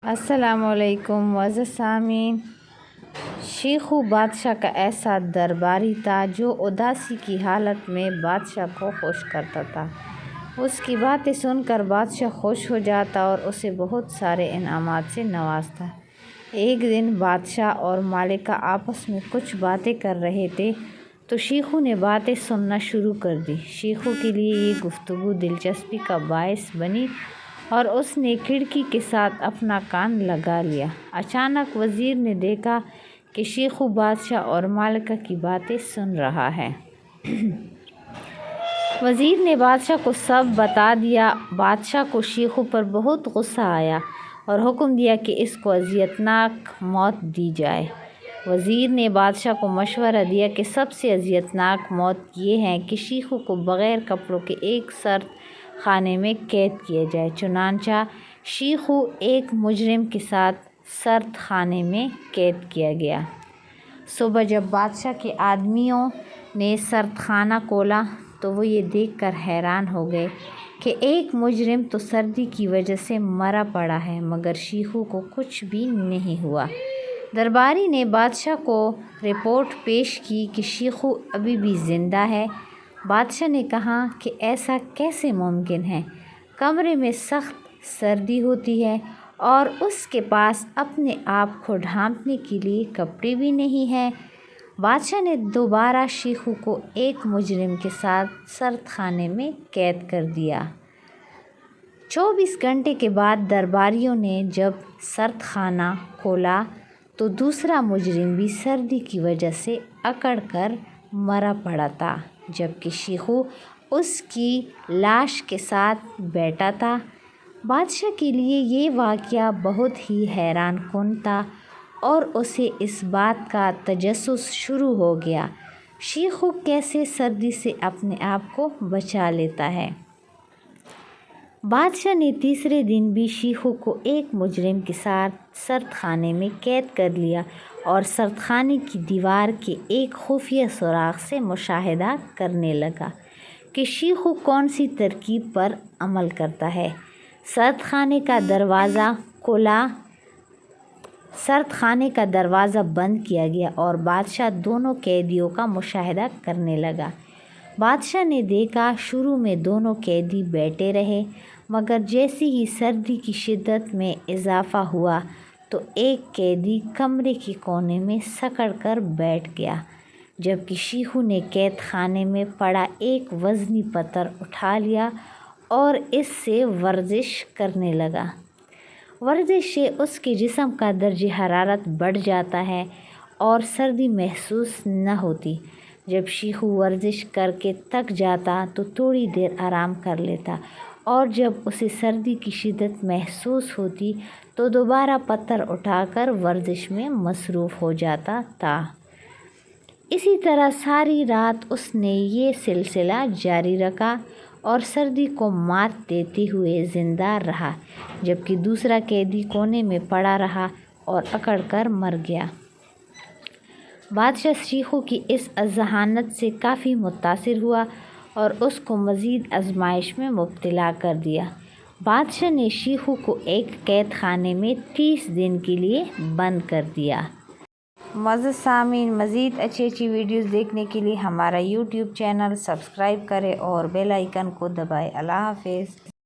السلام علیکم معزز سامعین۔ شیخو بادشاہ کا ایسا درباری تھا جو اداسی کی حالت میں بادشاہ کو خوش کرتا تھا۔ اس کی باتیں سن کر بادشاہ خوش ہو جاتا اور اسے بہت سارے انعامات سے نوازتا۔ ایک دن بادشاہ اور ملکہ آپس میں کچھ باتیں کر رہے تھے تو شیخو نے باتیں سننا شروع کر دی۔ شیخو کے لیے یہ گفتگو دلچسپی کا باعث بنی اور اس نے کھڑکی کے ساتھ اپنا کان لگا لیا۔ اچانک وزیر نے دیکھا کہ شیخو بادشاہ اور ملکہ کی باتیں سن رہا ہے۔ وزیر نے بادشاہ کو سب بتا دیا۔ بادشاہ کو شیخو پر بہت غصہ آیا اور حکم دیا کہ اس کو اذیتناک موت دی جائے۔ وزیر نے بادشاہ کو مشورہ دیا کہ سب سے اذیتناک موت یہ ہے کہ شیخو کو بغیر کپڑوں کے ایک سرد خانے میں قید کیا جائے۔ چنانچہ شیخو ایک مجرم کے ساتھ سرد خانے میں قید کیا گیا۔ صبح جب بادشاہ کے آدمیوں نے سرد خانہ کھولا تو وہ یہ دیکھ کر حیران ہو گئے کہ ایک مجرم تو سردی کی وجہ سے مرا پڑا ہے مگر شیخو کو کچھ بھی نہیں ہوا۔ درباری نے بادشاہ کو رپورٹ پیش کی کہ شیخو ابھی بھی زندہ ہے۔ بادشاہ نے کہا کہ ایسا کیسے ممکن ہے؟ کمرے میں سخت سردی ہوتی ہے اور اس کے پاس اپنے آپ کو ڈھانپنے کے لیے کپڑے بھی نہیں ہیں۔ بادشاہ نے دوبارہ شیخو کو ایک مجرم کے ساتھ سرد خانے میں قید کر دیا۔ 24 گھنٹے کے بعد درباریوں نے جب سرد خانہ کھولا تو دوسرا مجرم بھی سردی کی وجہ سے اکڑ کر مرا پڑا تھا جبکہ شیخو اس کی لاش کے ساتھ بیٹھا تھا۔ بادشاہ کے لیے یہ واقعہ بہت ہی حیران کن تھا اور اسے اس بات کا تجسس شروع ہو گیا شیخو کیسے سردی سے اپنے آپ کو بچا لیتا ہے۔ بادشاہ نے تیسرے دن بھی شیخو کو ایک مجرم کے ساتھ سرد خانے میں قید کر لیا اور سرد خانے کی دیوار کے ایک خفیہ سوراخ سے مشاہدہ کرنے لگا کہ شیخو کون سی ترکیب پر عمل کرتا ہے۔ سرد خانے کا دروازہ کھلا، سرد خانے کا دروازہ بند کیا گیا اور بادشاہ دونوں قیدیوں کا مشاہدہ کرنے لگا۔ بادشاہ نے دیکھا شروع میں دونوں قیدی بیٹھے رہے مگر جیسے ہی سردی کی شدت میں اضافہ ہوا تو ایک قیدی کمرے کے کونے میں سکڑ کر بیٹھ گیا جبکہ شیخو نے قید خانے میں پڑا ایک وزنی پتھر اٹھا لیا اور اس سے ورزش کرنے لگا۔ ورزش سے اس کے جسم کا درجہ حرارت بڑھ جاتا ہے اور سردی محسوس نہ ہوتی۔ جب شیخو ورزش کر کے تھک جاتا تو تھوڑی دیر آرام کر لیتا اور جب اسے سردی کی شدت محسوس ہوتی تو دوبارہ پتھر اٹھا کر ورزش میں مصروف ہو جاتا تھا۔ اسی طرح ساری رات اس نے یہ سلسلہ جاری رکھا اور سردی کو مات دیتے ہوئے زندہ رہا جبکہ دوسرا قیدی کونے میں پڑا رہا اور اکڑ کر مر گیا۔ بادشاہ شیخو کی اس ذہانت سے کافی متاثر ہوا اور اس کو مزید آزمائش میں مبتلا کر دیا۔ بادشاہ نے شیخو کو ایک قید خانے میں 30 دن کے لیے بند کر دیا۔ معزز سامعین، مزید اچھی ویڈیوز دیکھنے کے لیے ہمارا YouTube چینل سبسکرائب کریں اور بیل آئیکن کو دبائیں۔ اللہ حافظ۔